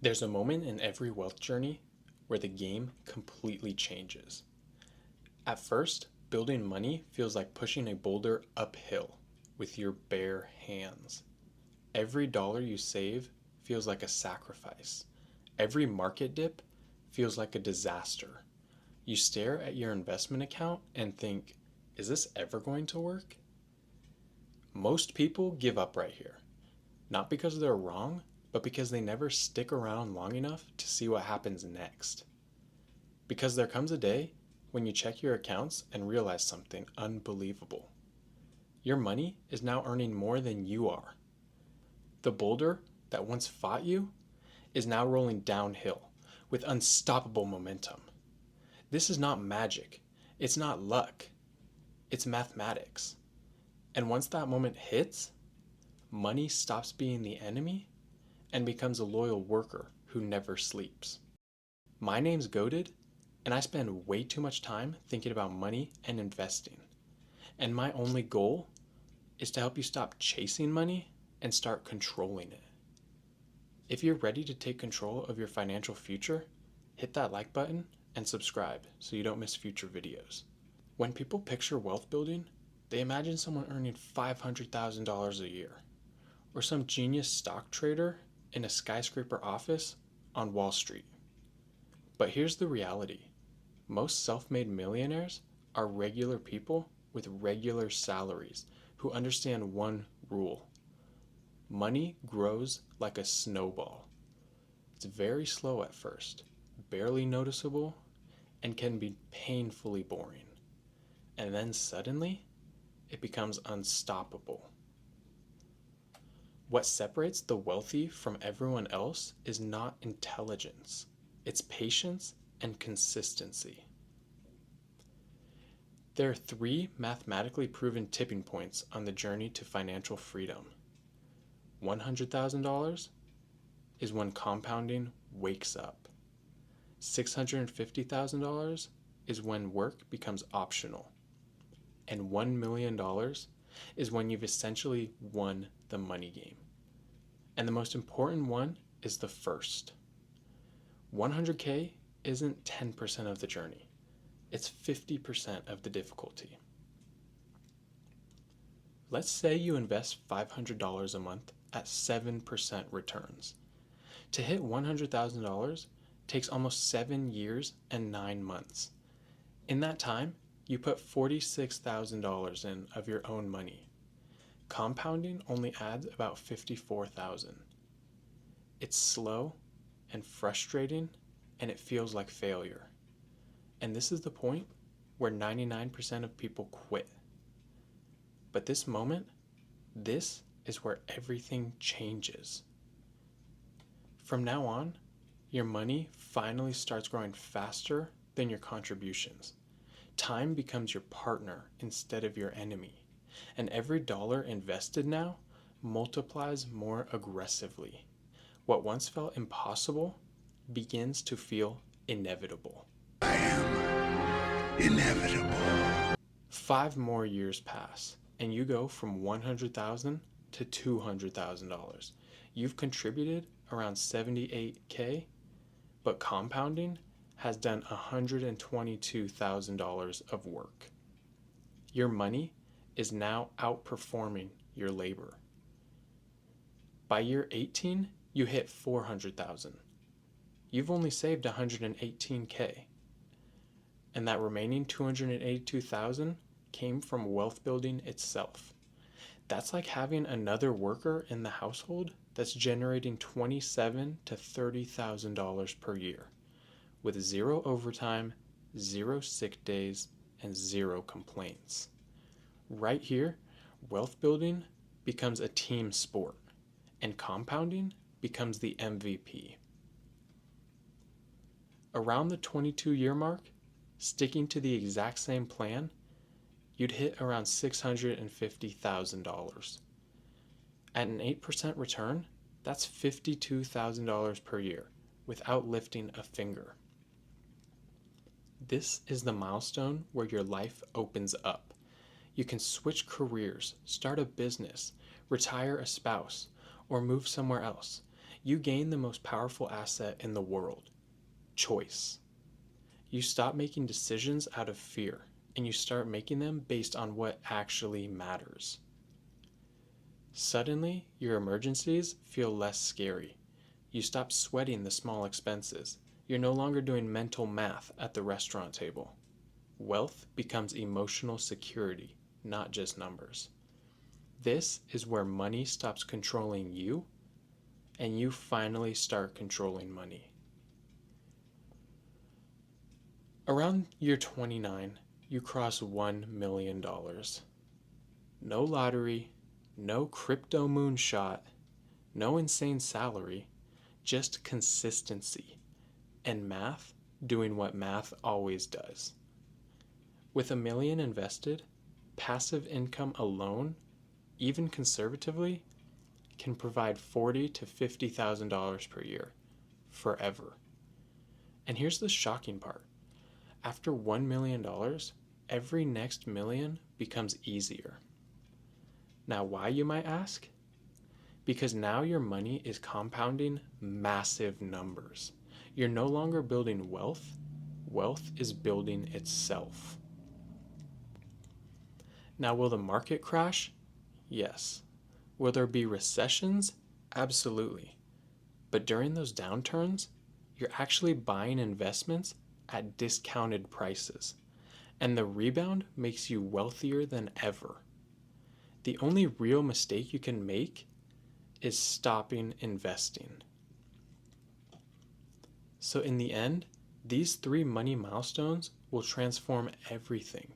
There's a moment in every wealth journey where the game completely changes. At first, building money feels like pushing a boulder uphill with your bare hands. Every dollar you save feels like a sacrifice. Every market dip feels like a disaster. You stare at your investment account and think, is this ever going to work? Most people give up right here. Not because they're wrong, but because they never stick around long enough to see what happens next. Because there comes a day when you check your accounts and realize something unbelievable. Your money is now earning more than you are. The boulder that once fought you is now rolling downhill with unstoppable momentum. This is not magic. It's not luck. It's mathematics. And once that moment hits, money stops being the enemy and becomes a loyal worker who never sleeps. My name's Goated, and I spend way too much time thinking about money and investing. And my only goal is to help you stop chasing money and start controlling it. If you're ready to take control of your financial future, hit that like button and subscribe so you don't miss future videos. When people picture wealth building, they imagine someone earning $500,000 a year, or some genius stock trader in a skyscraper office on Wall Street. But here's the reality. Most self-made millionaires are regular people with regular salaries who understand one rule. Money grows like a snowball. It's very slow at first, barely noticeable, and can be painfully boring. And then suddenly, it becomes unstoppable. What separates the wealthy from everyone else is not intelligence, it's patience and consistency. There are 3 mathematically proven tipping points on the journey to financial freedom. $100,000 is when compounding wakes up. $650,000 is when work becomes optional. And $1 million is when you've essentially won the money game. And the most important one is the first. 100K isn't 10% of the journey. It's 50% of the difficulty. Let's say you invest $500 a month at 7% returns. To hit $100,000 takes almost 7 years and 9 months. In that time, you put $46,000 in of your own money. Compounding only adds about $54,000. It's slow and frustrating, and it feels like failure. And this is the point where 99% of people quit. But this is where everything changes. From now on, your money finally starts growing faster than your contributions. Time becomes your partner instead of your enemy. And every dollar invested now multiplies more aggressively. What once felt impossible begins to feel inevitable. I am inevitable. 5 more years pass, and you go from $100,000 to $200,000. You've contributed around $78K, but compounding has done $122,000 of work. Your money is now outperforming your labor. By year 18, you hit $400,000. You've only saved $118K. And that remaining $282,000 came from wealth building itself. That's like having another worker in the household that's generating $27,000 to $30,000 per year, with 0 overtime, 0 sick days, and 0 complaints. Right here, wealth building becomes a team sport, and compounding becomes the MVP. Around the 22-year mark, sticking to the exact same plan, you'd hit around $650,000. At an 8% return, that's $52,000 per year without lifting a finger. This is the milestone where your life opens up. You can switch careers, start a business, retire a spouse, or move somewhere else. you gain the most powerful asset in the world: choice. You stop making decisions out of fear, and you start making them based on what actually matters. Suddenly, your emergencies feel less scary. You stop sweating the small expenses. You're no longer doing mental math at the restaurant table. Wealth becomes emotional security, not just numbers. This is where money stops controlling you, and you finally start controlling money. Around year 29, you cross $1 million. No lottery, no crypto moonshot, no insane salary, just consistency and math doing what math always does. With $1 million invested, passive income alone, even conservatively, can provide $40,000 to $50,000 per year, forever. And here's the shocking part. After $1 million, every next million becomes easier. Now, why, you might ask? Because now your money is compounding massive numbers. You're no longer building wealth, wealth is building itself. Now, will the market crash? Yes. Will there be recessions? Absolutely. But during those downturns, you're actually buying investments at discounted prices, and the rebound makes you wealthier than ever. The only real mistake you can make is stopping investing. So in the end, these 3 money milestones will transform everything.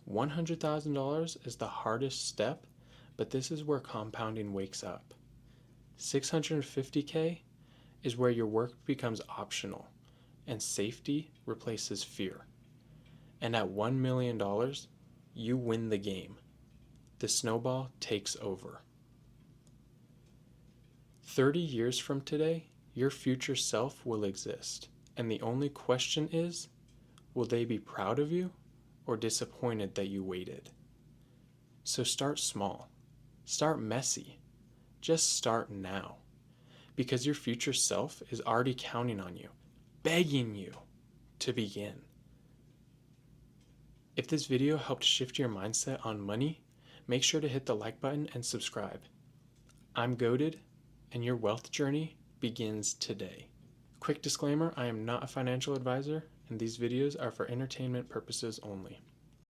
$100,000 is the hardest step, but this is where compounding wakes up. $650K is where your work becomes optional and safety replaces fear. And at $1 million, you win the game. The snowball takes over. 30 years from today, your future self will exist, and the only question is, will they be proud of you or disappointed that you waited? So start small. Start messy. Just start now, because your future self is already counting on you, begging you to begin. If this video helped shift your mindset on money, make sure to hit the like button and subscribe. I'm Goated, and your wealth journey begins today. Quick disclaimer, I am not a financial advisor, and these videos are for entertainment purposes only.